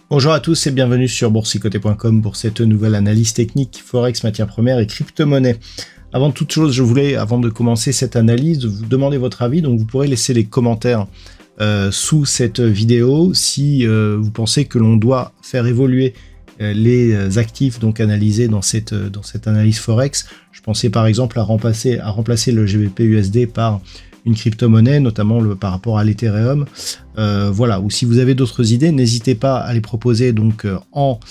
Bonjour à tous et bienvenue sur boursicoté.com pour cette nouvelle analyse technique Forex, matières premières et crypto-monnaies. Avant toute chose, je voulais, avant de commencer cette analyse, vous demander votre avis. Donc vous pourrez laisser les commentaires sous cette vidéo si vous pensez que l'on doit faire évoluer les actifs donc analysés dans cette analyse Forex. Je pensais par exemple à remplacer le GBP USD par une crypto-monnaie, notamment par rapport à l'Ethereum. Voilà, ou si vous avez d'autres idées, n'hésitez pas à les proposer donc en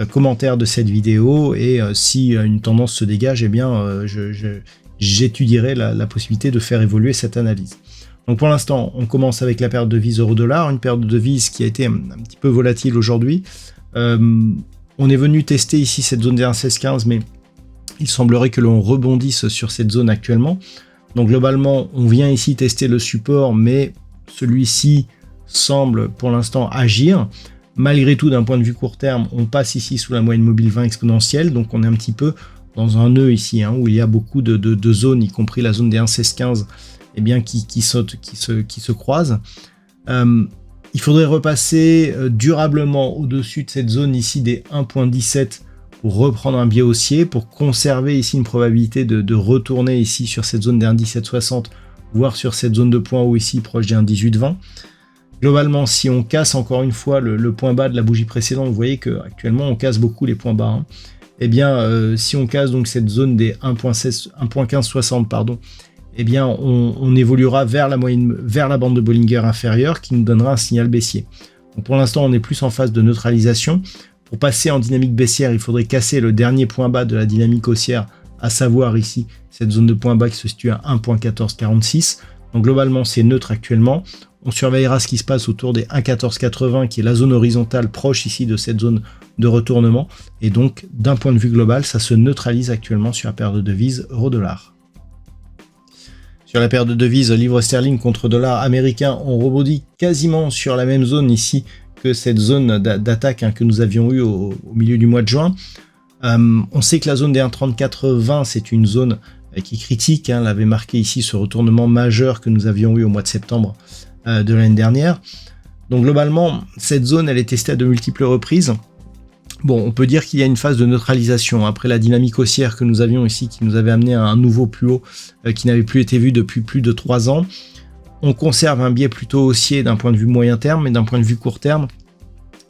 commentaire de cette vidéo, et si une tendance se dégage, eh bien j'étudierai la possibilité de faire évoluer cette analyse. Donc pour l'instant, on commence avec la paire de devises euro-dollar, une paire de devises qui a été un petit peu volatile aujourd'hui. On est venu tester ici cette zone des 1,1615, mais il semblerait que l'on rebondisse sur cette zone actuellement. Donc globalement, on vient ici tester le support, mais celui-ci semble pour l'instant agir. Malgré tout, d'un point de vue court terme, on passe ici sous la moyenne mobile 20 exponentielle, donc on est un petit peu dans un nœud ici, où il y a beaucoup de zones, y compris la zone des 1,1615, eh bien, qui se croisent. Il faudrait repasser durablement au-dessus de cette zone ici des 1,17 pour reprendre un biais haussier, pour conserver ici une probabilité de retourner ici sur cette zone des 1,1760, voire sur cette zone de point haut ici proche des 1,1820. Globalement, si on casse encore une fois le point bas de la bougie précédente, vous voyez qu'actuellement on casse beaucoup les points bas. Eh bien, si on casse donc cette zone des 1,1560, pardon, eh bien on évoluera vers la bande de Bollinger inférieure qui nous donnera un signal baissier. Donc pour l'instant, on est plus en phase de neutralisation. Pour passer en dynamique baissière, il faudrait casser le dernier point bas de la dynamique haussière, à savoir ici cette zone de point bas qui se situe à 1,1446. Donc globalement, c'est neutre actuellement. On surveillera ce qui se passe autour des 1,1480 qui est la zone horizontale proche ici de cette zone de retournement. Et donc, d'un point de vue global, ça se neutralise actuellement sur la paire de devises euro-dollar. Sur la paire de devises livre sterling contre dollar américain, on rebondit quasiment sur la même zone ici que cette zone d'attaque que nous avions eue au milieu du mois de juin. On sait que la zone des 1,3420, c'est une zone qui est critique. Elle avait marqué ici ce retournement majeur que nous avions eu au mois de septembre de l'année dernière. Donc globalement, cette zone, elle est testée à de multiples reprises. Bon, on peut dire qu'il y a une phase de neutralisation après la dynamique haussière que nous avions ici, qui nous avait amené à un nouveau plus haut qui n'avait plus été vu depuis plus de 3 ans. On conserve un biais plutôt haussier d'un point de vue moyen terme, mais d'un point de vue court terme,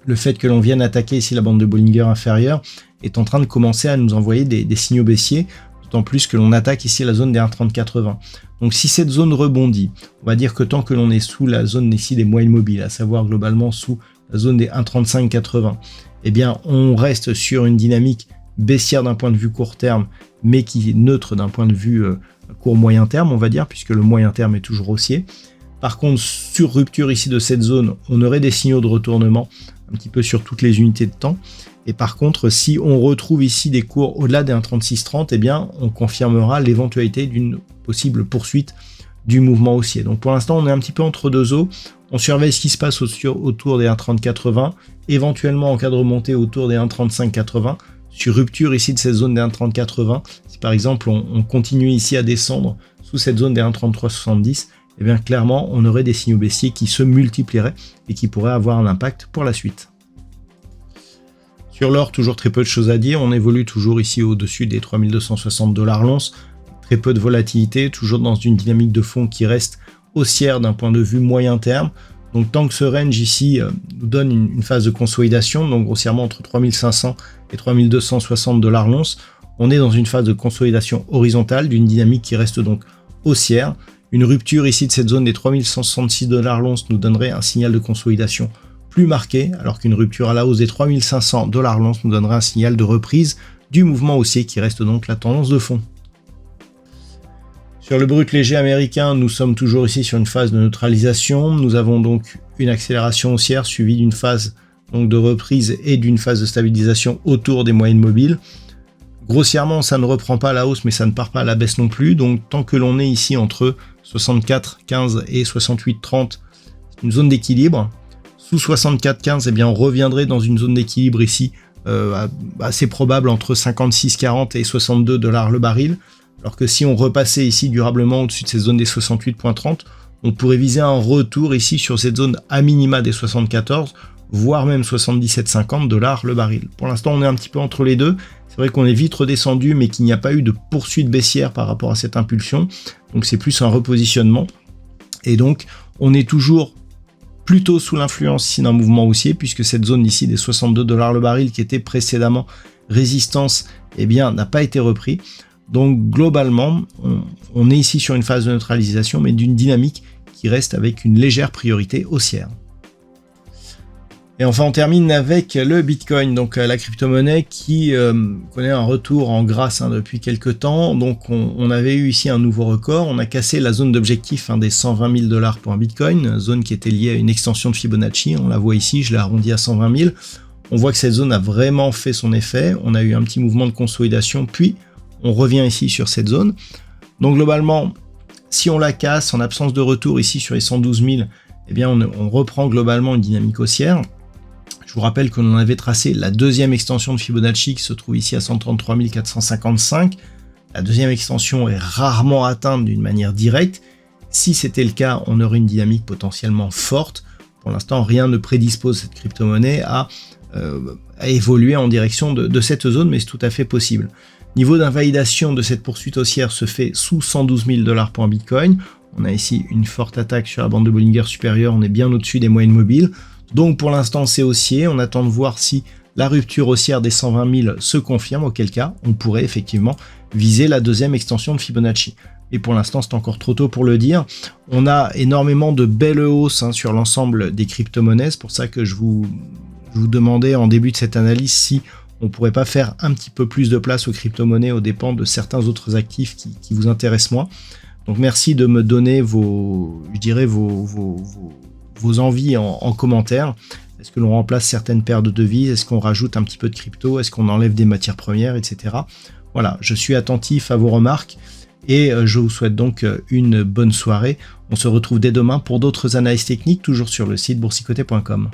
le fait que l'on vienne attaquer ici la bande de Bollinger inférieure est en train de commencer à nous envoyer des signaux baissiers, d'autant plus que l'on attaque ici la zone des 1,3080. Donc si cette zone rebondit, on va dire que tant que l'on est sous la zone ici des moyennes mobiles, à savoir globalement sous la zone des 1,3580, eh bien on reste sur une dynamique baissière d'un point de vue court terme, mais qui est neutre d'un point de vue court moyen terme, on va dire, puisque le moyen terme est toujours haussier. Par contre, sur rupture ici de cette zone, on aurait des signaux de retournement un petit peu sur toutes les unités de temps. Et par contre, si on retrouve ici des cours au-delà des 1,3630, eh bien, on confirmera l'éventualité d'une possible poursuite du mouvement haussier. Donc pour l'instant, on est un petit peu entre deux eaux. On surveille ce qui se passe autour des 1,3080, éventuellement en cas de remontée autour des 1,3580. Sur rupture ici de cette zone des 1,3080, si par exemple on continue ici à descendre sous cette zone des 1,3370, eh bien clairement on aurait des signaux baissiers qui se multiplieraient et qui pourraient avoir un impact pour la suite. Sur l'or, toujours très peu de choses à dire, on évolue toujours ici au-dessus des 3260 $ l'once, très peu de volatilité, toujours dans une dynamique de fond qui reste haussière d'un point de vue moyen terme. Donc tant que ce range ici nous donne une phase de consolidation, donc grossièrement entre 3500 et 3260 $ l'once, on est dans une phase de consolidation horizontale d'une dynamique qui reste donc haussière. Une rupture ici de cette zone des 3166 $ l'once nous donnerait un signal de consolidation plus marqué, alors qu'une rupture à la hausse des 3500 $ l'once nous donnerait un signal de reprise du mouvement haussier qui reste donc la tendance de fond. Sur le brut léger américain, nous sommes toujours ici sur une phase de neutralisation. Nous avons donc une accélération haussière suivie d'une phase donc de reprise et d'une phase de stabilisation autour des moyennes mobiles. Grossièrement, ça ne reprend pas à la hausse, mais ça ne part pas à la baisse non plus. Donc, tant que l'on est ici entre 64,15 et 68,30, c'est une zone d'équilibre. Sous 64,15, eh bien, on reviendrait dans une zone d'équilibre ici, assez probable entre 56,40 et 62 $ le baril. Alors que si on repassait ici durablement au-dessus de cette zone des 68,30, on pourrait viser un retour ici sur cette zone à minima des 74, voire même 77,50 $ le baril. Pour l'instant, on est un petit peu entre les deux. C'est vrai qu'on est vite redescendu, mais qu'il n'y a pas eu de poursuite baissière par rapport à cette impulsion. Donc c'est plus un repositionnement. Et donc, on est toujours plutôt sous l'influence ici d'un mouvement haussier, puisque cette zone ici des 62 $ le baril, qui était précédemment résistance, eh bien, n'a pas été repris. Donc globalement, on est ici sur une phase de neutralisation, mais d'une dynamique qui reste avec une légère priorité haussière. Et enfin, on termine avec le Bitcoin, donc la crypto-monnaie qui connaît un retour en grâce depuis quelques temps. Donc on avait eu ici un nouveau record, on a cassé la zone d'objectif des 120 000 $ pour un Bitcoin, zone qui était liée à une extension de Fibonacci, on la voit ici, je l'ai arrondi à 120 000. On voit que cette zone a vraiment fait son effet, on a eu un petit mouvement de consolidation, puis on revient ici sur cette zone. Donc globalement, si on la casse en absence de retour ici sur les 112 000, eh bien on reprend globalement une dynamique haussière. Je vous rappelle qu'on avait tracé la deuxième extension de Fibonacci qui se trouve ici à 133 455. La deuxième extension est rarement atteinte d'une manière directe. Si c'était le cas, on aurait une dynamique potentiellement forte. Pour l'instant, rien ne prédispose cette crypto-monnaie à évoluer en direction de cette zone, mais c'est tout à fait possible. Niveau d'invalidation de cette poursuite haussière se fait sous 112 000 $ pour un Bitcoin. On a ici une forte attaque sur la bande de Bollinger supérieure, on est bien au-dessus des moyennes mobiles. Donc pour l'instant c'est haussier, on attend de voir si la rupture haussière des 120 000 se confirme, auquel cas on pourrait effectivement viser la deuxième extension de Fibonacci. Et pour l'instant c'est encore trop tôt pour le dire. On a énormément de belles hausses sur l'ensemble des crypto-monnaies, c'est pour ça que je vous demandais en début de cette analyse si on ne pourrait pas faire un petit peu plus de place aux crypto-monnaies aux dépens de certains autres actifs qui vous intéressent moins. Donc merci de me donner vos envies en commentaire. Est-ce que l'on remplace certaines paires de devises? Est-ce qu'on rajoute un petit peu de crypto? Est-ce qu'on enlève des matières premières, etc. Voilà, je suis attentif à vos remarques et je vous souhaite donc une bonne soirée. On se retrouve dès demain pour d'autres analyses techniques, toujours sur le site boursicoté.com.